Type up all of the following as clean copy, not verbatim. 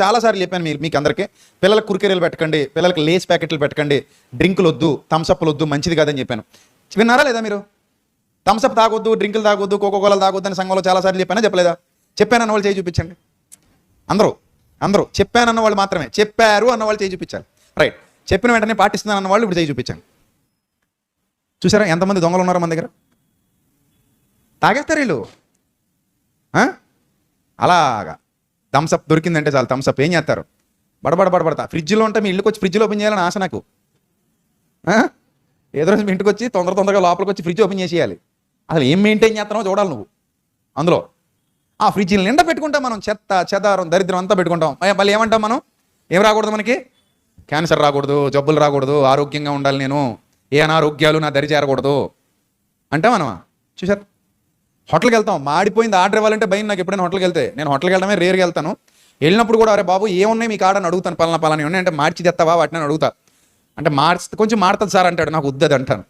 చాలాసార్లు చెప్పాను మీకు అందరికీ, పిల్లలకు కురికెరీలు పెట్టకండి, పిల్లలకి లేస్ ప్యాకెట్లు పెట్టకండి, డ్రింకులు వద్దు, థమ్సప్లు వద్దు, మంచిది కాదని చెప్పాను. విన్నారా లేదా మీరు? థమ్సప్ తాగొద్దు, డ్రింకులు తాగొద్దు, కోకోకోలా తాగొద్దు అని సంఘంలో చాలాసార్లు చెప్పానా చెప్పలేదా? చెప్పానన్న వాళ్ళు చేయి చూపించండి. అందరూ చెప్పానన్న వాళ్ళు మాత్రమే, చెప్పారు అన్న వాళ్ళు చేయి చూపించాలి. రైట్, చెప్పిన వెంటనే పాటిస్తున్నాను అన్న వాళ్ళు ఇప్పుడు చేయి చూపించండి. చూసారా ఎంతమంది దొంగలు ఉన్నారో మన దగ్గర? తాగేస్తారు వీళ్ళు అలాగా. థమ్సప్ దొరికిందంటే చాలు, థమ్సప్ ఏం చేస్తారు? బడబడతా. ఫ్రిడ్జ్లో ఉంటే మీ ఇళ్ళకి వచ్చి ఫ్రిడ్జ్లో ఓపెన్ చేయాలని ఆశ నాకు. ఏదో రోజు మీ ఇంటికి వచ్చి తొందరగా లోపలికి వచ్చి ఫ్రిడ్జ్ ఓపెన్ చేసేయాలి. అసలు ఏం మెయింటైన్ చేస్తున్నావో చూడాలి నువ్వు. అందులో ఆ ఫ్రిడ్జ్ని నిండా పెట్టుకుంటాం మనం, చెత్త చెదారం దరిద్రం అంతా పెట్టుకుంటాం. మళ్ళీ ఏమంటాం మనం? ఏం రాకూడదు మనకి? క్యాన్సర్ రాకూడదు, జబ్బులు రాకూడదు, ఆరోగ్యంగా ఉండాలి, నేను ఏ అనారోగ్యాలు నా దరి చేరకూడదు అంటే మనమా? చూసారు, హోటల్కి వెళ్తాం, మాడిపోయింది ఆర్డర్ ఇవ్వాలంటే భయం నాకు. ఎప్పుడైనా హోటల్కి వెళ్తే, నేను హోటల్కి వెళ్ళడమే రేరుగా వెళ్తాను. వెళ్ళినప్పుడు కూడా అరే బాబు ఏమున్నాయి మీకు ఆడని అడుగుతాను, పలానా ఉన్నాయి అంటే మార్చి తెస్తావా వాటిని అడుగుతా. అంటే కొంచెం మారుతుంది సార్ అంటాడు, నాకు వద్దది అంటాను.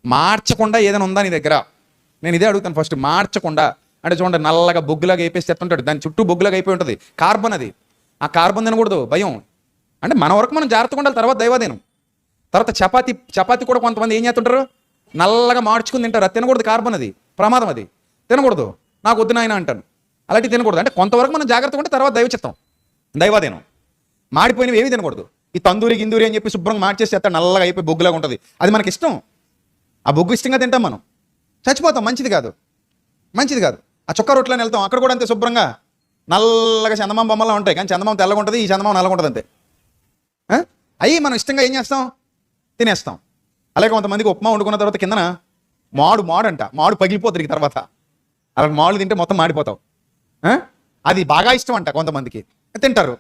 మార్చకుండా ఏదైనా ఉందా నీ దగ్గర, నేను ఇదే అడుగుతాను ఫస్ట్. మార్చకుండా అంటే చూడండి, నల్లగా బొగ్గులాగా అయిపోయి తెస్తుంటాడు, దాని చుట్టూ బొగ్గులాగా అయిపోయి ఉంటుంది, కార్బన్. అది ఆ కార్బన్ తినకూడదు, భయం. అంటే మన వరకు మనం జాగ్రత్తగా ఉండాలి. తర్వాత దైవాధీనం. తర్వాత చపాతి కూడా కొంతమంది ఏం చేస్తుంటారు, నల్లగా మార్చుకుని తింటారు. అది తినకూడదు, కార్బన్, అది ప్రమాదం, అది తినకూడదు. నాకు వద్దు నాయన అంటాను. అలాంటివి తినకూడదు. అంటే కొంతవరకు మనం జాగ్రత్తగా ఉంటే తర్వాత దైవచిత్తం, దైవాధీనం. మాడిపోయినవి ఏవి తినకూడదు. ఈ తందూరి గిందూరి అని చెప్పి శుభ్రంగా మార్చేసి చేస్తాడు, నల్లగా అయిపోయి బొగ్గులాగా ఉంటుంది. అది మనకి ఇష్టం, ఆ బొగ్గు ఇష్టంగా తింటాం మనం, చచ్చిపోతాం. మంచిది కాదు. ఆ చుక్క రొట్లని వెళ్తాం, అక్కడ కూడా అంతే శుభ్రంగా నల్లగా చందమామ బొమ్మలా ఉంటాయి, కానీ చందమామ తెల్లగా ఉంటుంది, ఈ చందమామ నల్లగా ఉంటుంది అంతే. అయ్యి మనం ఇష్టంగా ఏం చేస్తాం, తినేస్తాం. అలాగే కొంతమందికి ఉప్మా వండుకున్న తర్వాత కిందన మాడు పగిలిపోతుంది తర్వాత. అలా మాడు తింటే మొత్తం మాడిపోతావు. అది బాగా ఇష్టం అంట కొంతమందికి, తింటారు.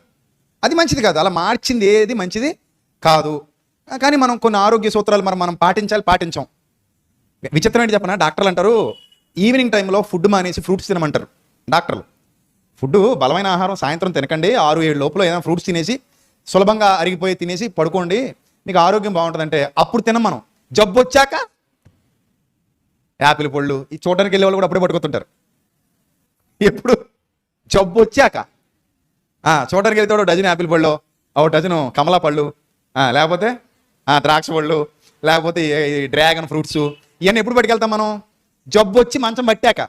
అది మంచిది కాదు. అలా మార్చింది ఏది మంచిది కాదు. కానీ మనం కొన్ని ఆరోగ్య సూత్రాలు మనం పాటించాం. విచిత్రం ఏంటి చెప్పనా, డాక్టర్లు అంటారు ఈవినింగ్ టైంలో ఫుడ్ మానేసి ఫ్రూట్స్ తినమంటారు డాక్టర్లు. ఫుడ్ బలమైన ఆహారం సాయంత్రం తినకండి, 6-7 లోపల ఏదైనా ఫ్రూట్స్ తినేసి సులభంగా అరిగిపోయి తినేసి పడుకోండి, మీకు ఆరోగ్యం బాగుంటుందంటే అప్పుడు తినం మనం. జబ్బు వచ్చాక యాపిల్ పళ్ళు, ఈ చూడడానికి వెళ్ళే వాళ్ళు కూడా అప్పుడే పట్టుకొస్తుంటారు. ఎప్పుడు జబ్బు వచ్చాక చూడడానికి వెళ్తే డజన్ యాపిల్ పళ్ళు, ఒక డజను కమలా పళ్ళు, లేకపోతే ద్రాక్ష పళ్ళు, లేకపోతే డ్రాగన్ ఫ్రూట్స్, ఇవన్నీ ఎప్పుడు పట్టుకెళ్తాం మనం? జబ్బు వచ్చి మంచం పట్టాక.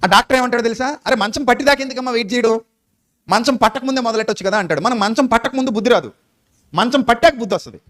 ఆ డాక్టర్ ఏమంటాడు తెలుసా? అరే మంచం పట్టిదాకా ఎందుకమ్మా వెయిట్ చేయడు, మంచం పట్టక ముందే మొదలెట్టొచ్చు కదా అంటాడు. మనం మంచం పట్టక ముందు బుద్ధి రాదు, మంచం పట్టాక బుద్ధి వస్తుంది.